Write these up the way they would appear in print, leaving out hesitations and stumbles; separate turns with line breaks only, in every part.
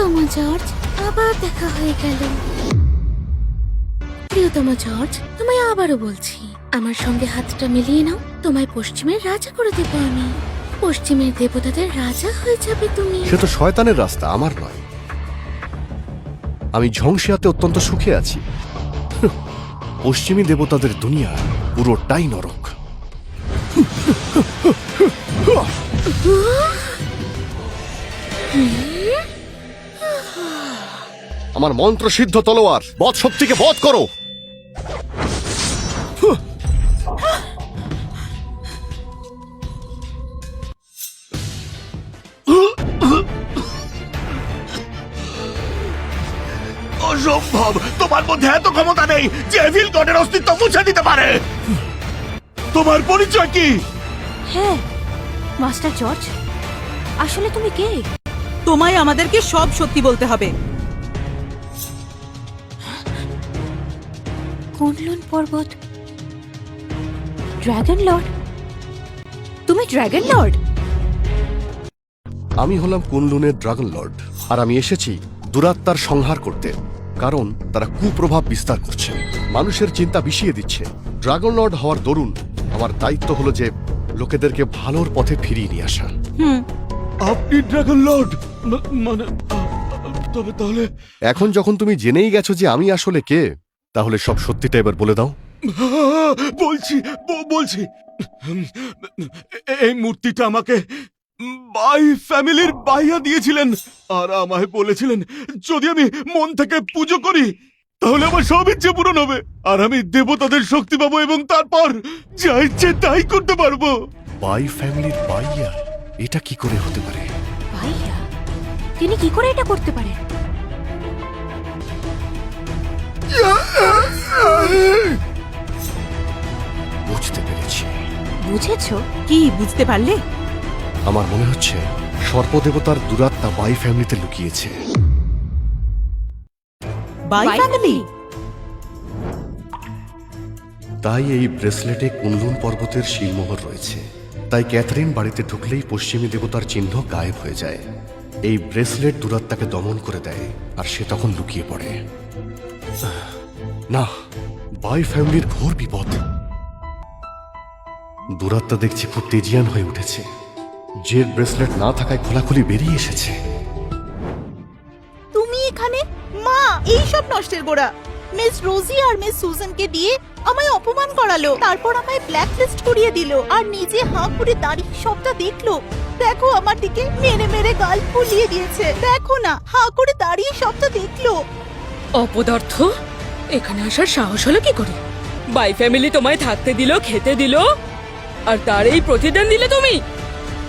প্রিয়তম জর্জ, আবার দেখা হয়ে গেল। প্রিয়তম জর্জ, তোমায় আবারও বলছি, আমার সঙ্গে হাতটা মিলিয়ে নাও। তোমায় পশ্চিমের রাজা করে দেবো আমি। পশ্চিমের দেবতাদের রাজা হয়ে যাবে তুমি।
সে তো শয়তানের রাস্তা, আমার নয়। আমি ঝংসিয়াতে অত্যন্ত সুখে আছি। পশ্চিমী দেবতাদের দুনিয়া পুরোটাই নরক। আমার মন্ত্র সিদ্ধ তলোয়ার বধ শক্তিকে বধ করো।
অসম্ভব! তোমার মধ্যে এত ক্ষমতা নেই যে এভিল গডের অস্তিত্ব মুছে দিতে পারে। তোমার পরিচয় কি?
হ্যাঁ মাস্টার জর্জ, আসলে তুমি কে? তোমায় আমাদেরকে সব সত্যি বলতে হবে। কুনলুন পর্বত, ড্রাগন লর্ড। তুমি ড্রাগন লর্ড?
আমি হলাম কুনলুনের ড্রাগন লর্ড, আর আমি এসেছি দুরাত্মার সংহার করতে। কারণ তারা কুপ্রভাব বিস্তার করছে, মানুষের চিন্তা বিষিয়ে দিচ্ছে। ড্রাগন লর্ড হওয়ার দরুন আমার দায়িত্ব হলো যে লোকেদেরকে ভালোর পথে ফিরিয়ে নিয়ে আসা।
আপনি ড্রাগন লর্ড? মানে তবে তাহলে
এখন যখন তুমি জেনেই গেছো যে আমি আসলে কে, তাহলে সব সত্যিটা এবার বলে দাও।
বলছি এই মূর্তিটা আমাকে বাই ফ্যামিলির বাইয়া দিয়েছিলেন, আর আমায় বলেছিলেন যদি আমি মন থেকে পুজো করি তাহলে আমার সব ইচ্ছে পূরণ হবে, আর আমি দেবতাদের শক্তি পাবো এবং তারপর যা ইচ্ছে তাই করতে পারবো।
বাই ফ্যামিলির বাইয়া? এটা কি করে হতে পারে?
ভাইয়া, তিনি কি করে এটা করতে পারে?
বুঝতে পেরেছি।
বুঝেছো? কি বুঝতে পারলে?
আমার মনে হচ্ছে সর্পদেবতার দুরাত্মা বাই ফ্যামিলিতে লুকিয়েছে।
By family?
তাই এই ব্রেসলেটে কুনলুন পর্বতের শিলমোহর রয়েছে। তাই ক্যাথরিন বাড়িতে ঢুকলেই পশ্চিমী দেবতার চিহ্ন গায়েব হয়ে যায়। এই ব্রেসলেট দুরাত্মাকে দমন করে দেয়, আর সে তখন লুকিয়ে পড়ে। না, বাই ফ্যামিলির ঘোর বিপদ। দুরাত্মা দেখছি খুব তেজিয়ান হয়ে উঠেছে। জেড ব্রেসলেট না থাকায় খোলাখুলি বেরিয়ে এসেছে।
তুমি এখানে? মা, এই সব নষ্টের গোড়া। মিস রোজি আর মিস সুজানকে দিয়ে আমায় অপমান করালো, তারপর আমায় ব্ল্যাক লিস্ট করিয়ে দিল, আর নিজে হাঁ করে দাঁড়িয়ে সবটা দেখলো। দেখো আমার দিকে, মেরে মেরে গাল ফুলিয়ে দিয়েছে। দেখো না, হাঁ করে দাঁড়িয়ে সবটা দেখলো।
অপদার্থ, এখানে আসার সাহস হলো কি করে? বাই ফ্যামিলি তোমায় থাকতে দিল, খেতে দিল, আর তার এই প্রতিদান দিলে তুমি?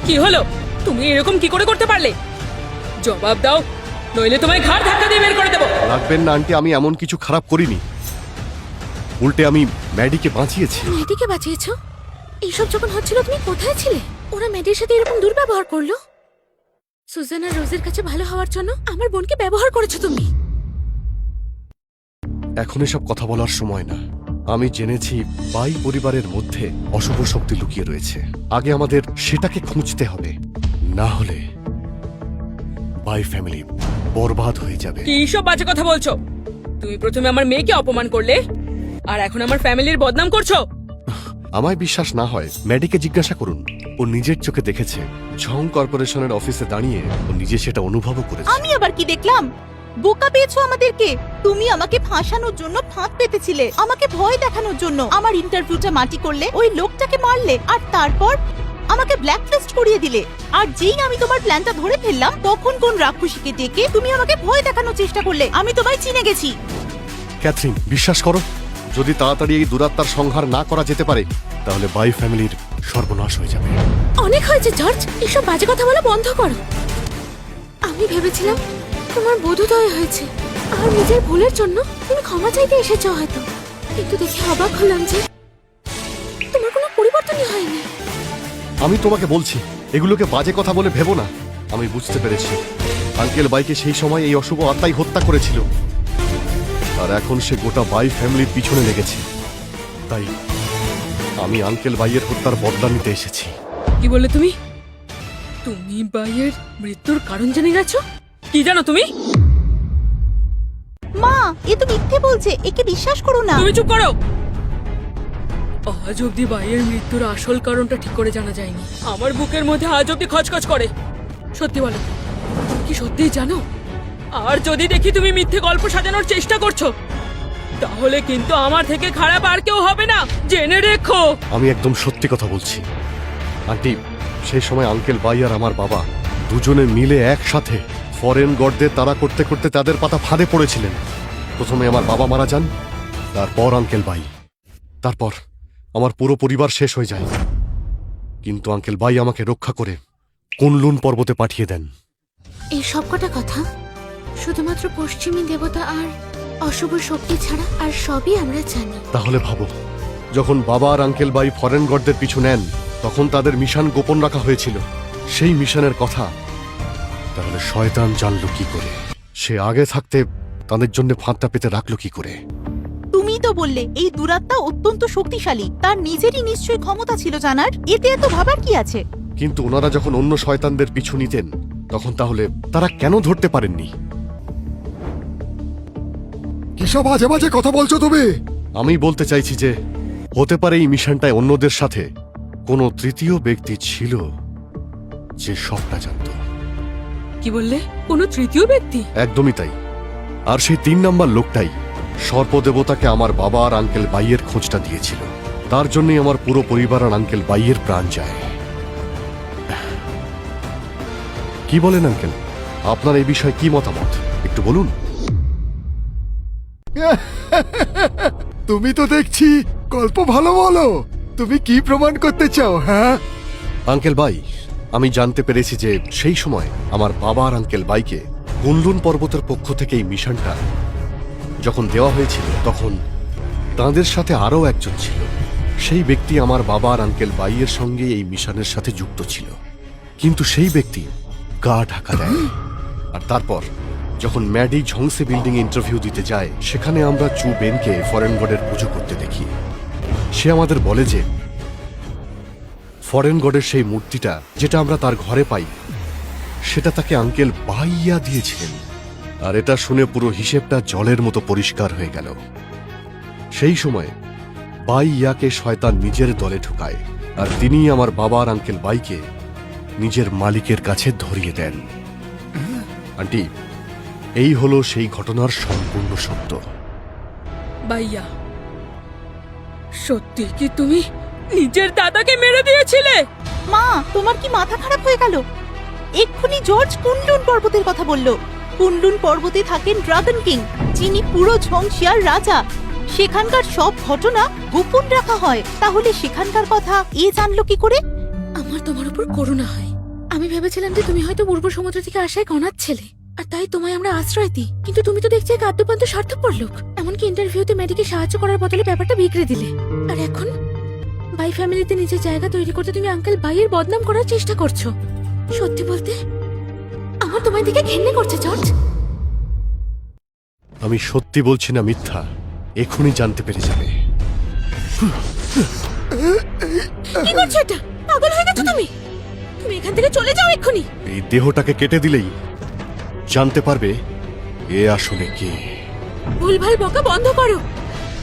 কি হলো? তুমি এরকম কি করে করতে পারলে? জবাব দাও, নইলে তোমায় ঘাড় ধাক্কা দিয়ে বের করে দেবো।
লাগবেন না আন্টি, আমি এমন কিছু খারাপ করিনি। উল্টে আমি ম্যাডিকে বাঁচিয়েছি।
মেয়েটিকে বাঁচিয়েছো? এইসব যখন হচ্ছিল তুমি কোথায় ছিলে? ওরা মেয়েটির সাথে এরকম দুর্ব্যবহার করলো। সুজান আর রোজের কাছে ভালো হওয়ার জন্য আমার বোনকে ব্যবহার করেছো তুমি।
এখন এসব কথা বলার সময় না। আমি জেনেছি বাই পরিবারের মধ্যে অশুভ শক্তি লুকিয়ে রয়েছে। আগে আমাদের সেটাকে খুঁজতে হবে, না হলে বাই ফ্যামিলি বরবাদ হয়ে যাবে।
কি সব বাজে কথা বলছো? তুমি প্রথমে আমার মেয়েকে অপমান করলে, আর এখন আমার ফ্যামিলির বদনাম করছো।
আমায় বিশ্বাস না হয় ম্যাডিকে জিজ্ঞাসা করুন। ও নিজের চোখে দেখেছে। ঝং কর্পোরেশনের অফিসে দাঁড়িয়ে ও নিজে সেটা অনুভবও করেছে।
আমি আবার কি দেখলাম? বোকা পেয়েছো আমাদেরকে। তুমি আমাকে ফাঁসানোর জন্য ফাঁদ পেতেছিলে, আমাকে ভয় দেখানোর জন্য আমার ইন্টারভিউটা মাটি করলে, ওই লোকটাকে মারলে, আর তারপর আমাকে ব্ল্যাকলিস্ট করিয়ে দিলে। আর যেই আমি তোমার প্ল্যানটা ধরে ফেললাম, তখন কোন রাক্ষসীকে ডেকে তুমি আমাকে ভয় দেখানোর চেষ্টা করলে। আমি তোমায় চিনে গেছি।
ক্যাথরিন, বিশ্বাস করো, যদি তাড়াতাড়ি এই দুরাত্মার সংহার না করা যেতে পারে, তাহলে বাই ফ্যামিলির সর্বনাশ হয়ে যাবে।
অনেক হয়েছে জর্জ, এসব বাজে কথা বলা বন্ধ করো। আমি ভেবেছিলাম তোমার বোধোদয় হয়েছে, আর নিজের ভুলের জন্য তুমি ক্ষমা চাইতে এসেছো হয়তো, কিন্তু দেখে অবাক হলাম যে তোমার কোনো পরিবর্তনই হয়নি।
আমি তোমাকে বলছি, এগুলোকে বাজে কথা বলে ভেবো না। আমি বুঝতে পেরেছি আঙ্কেল বাইকে সেই সময় এই অশুভ আত্মাই হত্যা করেছিল, আর এখন সে গোটা বাই ফ্যামিলির পিছনে লেগেছে। তাই আমি আঙ্কেল বাইয়ের হত্যার বদলা নিতে এসেছি।
কি বললে তুমি? তুমি বাইয়ের মৃত্যুর কারণ জেনে গেছো? কি জানো তুমি?
মা, এ তো মিথ্যে বলছে, একে বিশ্বাস করো না।
তুমি চুপ করো। আজ অব্দি বাইয়ের মৃত্যুর আসল কারণটা ঠিক করে জানা যায়নি। আমার বুকের মধ্যে আজ অব্দি খচখচ করে। সত্যি বলো, কি সত্যিই জানো? আর যদি দেখি তুমি মিথ্যে গল্প সাজানোর চেষ্টা করছো, তাহলে কিন্তু আমার থেকে খারাপ আর কেউ হবে না, জেনে রেখো।
আমি একদম সত্যি কথা বলছি আন্টি। সেই সময় আঙ্কেল বাই আর আমার বাবা দুজনে মিলে একসাথে ফরেন গডদের তাড়া করতে করতে তাদের পাতা ফাঁদে পড়েছিলেন। প্রথমে আমার বাবা মারা যান, তারপর আঙ্কেল বাই, তারপর আমার পুরো পরিবার শেষ হয়ে যায়। কিন্তু আঙ্কেল বাই আমাকে রক্ষা করে কুনলুন পর্বতে পাঠিয়ে দেন।
এই সবকটা কথা শুধুমাত্র পশ্চিমী দেবতা আর অশুভ শক্তি ছাড়া আর সবই আমরা জানি।
তাহলে ভাবো, যখন বাবা আর আঙ্কেল বাই ফরেন গডদের পিছু নেন, তখন তাদের মিশন গোপন রাখা হয়েছিল। সেই মিশনের কথা তাহলে শয়তান জানলো কি করে? সে আগে থাকতে তাদের জন্য ফাঁদটা পেতে রাখলো কি করে?
তুমি তো বললে এই দুরাত্মা অত্যন্ত শক্তিশালী, তার নিজেরই নিশ্চয়ই ক্ষমতা ছিল জানার, এতে এত ভাবার কি আছে?
কিন্তু ওনারা যখন অন্য শয়তানদের পিছু নিতেন, তখন তাহলে তারা কেন ধরতে পারেননি?
কিসব বাজে বাজে কথা বলছো তুমি?
আমি বলতে চাইছি যে হতে পারে এই মিশনটায় অন্যদের সাথে কোনো তৃতীয় ব্যক্তি ছিল যে সবটা জানত।
কি বললে? কোনো তৃতীয় ব্যক্তি?
একদমই তাই। আর সেই 3 নাম্বার লোকটাই সর্পদেবতাকে আমার বাবা আর আঙ্কেল বাইয়ের খোঁজটা দিয়েছিল। তার জন্যই আমার পুরো পরিবার আর আঙ্কেল বাইয়ের প্রাণ যায়। কি বলেন আঙ্কেল, আপনার এই বিষয়ে কি মতামত একটু বলুন।
তুমি তো দেখছি গল্প ভালো বলো। তুমি কি প্রমাণ করতে চাও? হ্যাঁ,
আঙ্কেল বাই, আমি জানতে পেরেছি যে সেই সময় আমার বাবা আর আঙ্কেল বাইকে কুনলুন পর্বতের পক্ষ থেকে এই মিশনটা যখন দেওয়া হয়েছিল, তখন তাঁদের সাথে আরও একজন ছিল। সেই ব্যক্তি আমার বাবা আর আঙ্কেল বাইয়ের সঙ্গে এই মিশনের সাথে যুক্ত ছিল, কিন্তু সেই ব্যক্তি গা ঢাকা দেয়। আর তারপর যখন ম্যাডি ঝংসে বিল্ডিং ইন্টারভিউ দিতে যায়, সেখানে আমরা চু বেনকে ফরেন গডের পুজো করতে দেখি। সে আমাদের বলে যে ফরেন গডের সেই মূর্তিটা যেটা আমরা তার ঘরে পাই, সেটা তাকে আঙ্কেল বাইয়া দিয়েছিলেন। আর এটা শুনে পুরো হিসেবটা জলের মতো পরিষ্কার হয়ে গেল। সেই সময় বাইয়াকে শয়তান নিজের দলে ঢুকায়, আর তিনি আমার বাবা আর আঙ্কেল বাইকে নিজের মালিকের কাছে ধরিয়ে দেন। আন্টি, এই হলো সেই ঘটনার সম্পূর্ণ সত্য।
ভাইয়া, সত্যি কি তুমি নিজের দাদাকে মেরে দিয়েছিলে?
মা, তোমার কি মাথা খারাপ হয়ে গেল? এক্ষুনি জর্জ কুনলুন পর্বতের কথা বলল। কুনলুন পর্বতে থাকেন ড্রাগন কিং, যিনি পুরো ঝংসিয়ার রাজা। সেখানকার সব ঘটনা গোপন রাখা হয়। তাহলে সেখানকার কথা এ জানলো কি করে?
আমার তোমার উপর করুণা হয়। আমি ভেবেছিলাম যে তুমি হয়তো পূর্ব সমুদ্র থেকে আসা এক অনাথ ছেলে, আর তাই তোমায় আমরা আশ্রয় দিই। কিন্তু তুমি তো দেখছি এক আদ্যপান্ত স্বার্থপর লোক। এমনকি ইন্টারভিউতে মেডিকে সাহায্য করার বদলে ব্যাপারটা বিগড়ে দিলে। আর এখন বাই ফ্যামিলিতে নিজের জায়গা তৈরি করতে তুমি আঙ্কেল বাইয়ের বদনাম করার চেষ্টা করছো। সত্যি বলতে আমার তোমায় দিকে ঘেন্নে করছে জর্জ।
আমি সত্যি বলছি না মিথ্যা, এখনই জানতে পেরে যাবে।
কি করছো এটা? পাগল হয়ে গেছো তুমি? তুমি এখান থেকে চলে যাও এক্ষুনি।
এই দেহটাকে কেটে দিলেই জানতে পারবে এ আসলে কে।
ভুলভাল বকা বন্ধ করো।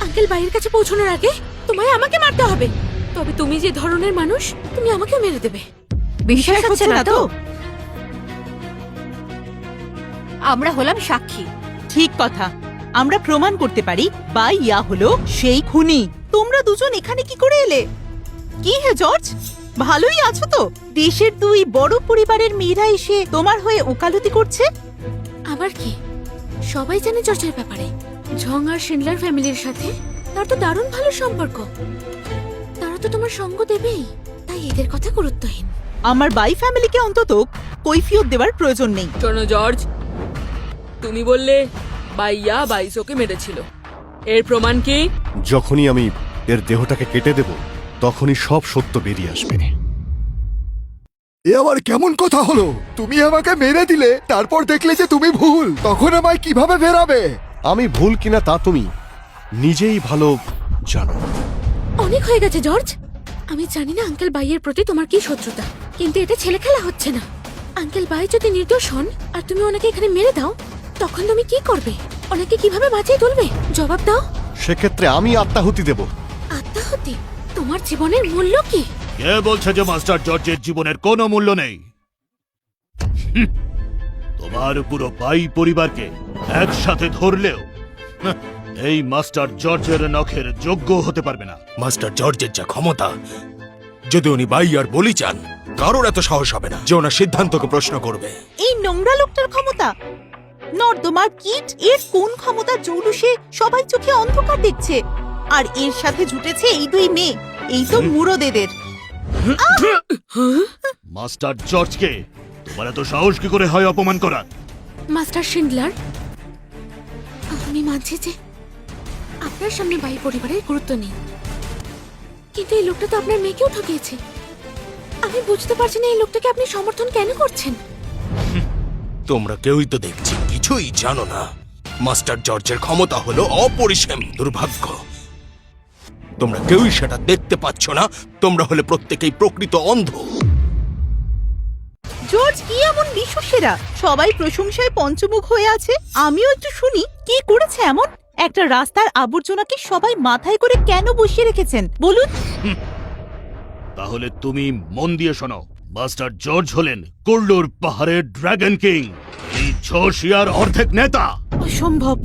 আঙ্কেল বাইয়ের কাছে পৌঁছানোর আগে তোমায় আমাকে মারতে হবে। তবে তুমি যে ধরনের মানুষ, তুমি আমাকে মেরে দেবে।
বিশ্বাস হচ্ছে না তো?
আমরা হলাম সাক্ষী। ঠিক কথা, আমরা প্রমাণ করতে পারি বাইয়া হলো সেই খুনি। তোমরা দুজন এখানে কি করে এলে? কি হে জর্জ, ভালোই আছো তো? দেশের 2 বড় পরিবারের মেয়েরা এসে তোমার হয়ে ওকালতি করছে।
আবার কি? সবাই জানে জর্জের ব্যাপারে। ঝং আর শিনলার ফ্যামিলির সাথে তার তো দারুণ ভালো সম্পর্ক। তারা তো তোমার সঙ্গ দেবেই, তাই এদের কথা গুরুত্বহীন।
আমার বাই ফ্যামিলিকে অন্তত কৈফিয়ত দেওয়ার প্রয়োজন নেই।
শোনো জর্জ, তুমি বললে ভাইয়া বাইসোকে মেরেছিল, এর প্রমাণ কি?
যখনই আমি এর দেহটাকে কেটে দেব, তখনই সব সত্য বেরিয়ে আসবে।
এ আবার কেমন কথা হলো? তুমি আমাকে মেরে দিলে, তারপর দেখলে যে তুমি ভুল, তখন আমায় কিভাবে ফেরাবে?
আমি ভুল কিনা তা তুমি নিজেই ভালো জানো।
অনেক হয়ে গেছে জর্জ। আমি জানি না আঙ্কেল বাইয়ের প্রতি তোমার কি শত্রুতা, কিন্তু এটা ছেলে খেলা হচ্ছে না। আঙ্কেল বাই যদি নির্দোষ হন আর তুমি ওনাকে এখানে মেরে দাও, তখন তুমি কি করবে? ওনাকে কিভাবে বাঁচিয়ে তুলবে? জবাব দাও।
সেক্ষেত্রে আমি আত্মাহুতি দেব।
আত্মাহুতি? তোমার জীবনের মূল্য কি?
কে বলছে যে মাস্টার জর্জের জীবনের কোনো মূল্য নেই? হুঁ, তোমার পুরো বাই পরিবারকে একসাথে ধরলেও এই মাস্টার জর্জের নখের যোগ্য হতে পারবে না।
মাস্টার জর্জের যা ক্ষমতা, যদি উনি বাই আর বলি চান, কারোর এত সাহস হবে না যে ওনার সিদ্ধান্তকে প্রশ্ন করবে।
এই নোংরা লোকটার ক্ষমতা, নর্দমার কীট, এর কোন ক্ষমতা জৌলুসে সবাই চোখে অন্ধকার দেখছে। আর এর সাথে জুটেছে এই দুই মেয়ে, এই তো মুরদেদের।
মাস্টার জর্জকে তোমার এত সাহস কি করে হয় অপমান করার?
মাস্টার শিন্ডলার, আমি মানছি যে আপনার সামনে বাই পরিবারের গুরুত্ব নেই, কিন্তু এই লোকটা তো আপনার মেয়েকেও ঠকিয়েছে। আমি বুঝতে পারছি না এই লোকটাকে আপনি সমর্থন কেন করছেন।
তোমরা কেউই তো দেখছি কিছুই জানো না। মাস্টার জর্জের ক্ষমতা হলো অপরিসীম। দুর্ভাগ্য তোমরা কেউই সেটা দেখতে পাচ্ছ না। তোমরা হলে প্রত্যেকেই প্রকৃত অন্ধ।
জর্জ কি এমন বিশ্বসেরা? সবাই প্রশংসায় পঞ্চমুখ হয়ে আছে। আমিও একটু শুনি কি করেছে এমন? একটা রাস্তার আবর্জনাকে সবাই মাথায় করে কেন বসিয়ে রেখেছেন বলুন?
তাহলে তুমি মন দিয়ে শোনো। মাস্টার জর্জ হলেন কুল্লুর পাহাড়ের ড্রাগন কিং, এই জোশিয়ার অর্ধেক নেতা।
অসম্ভব।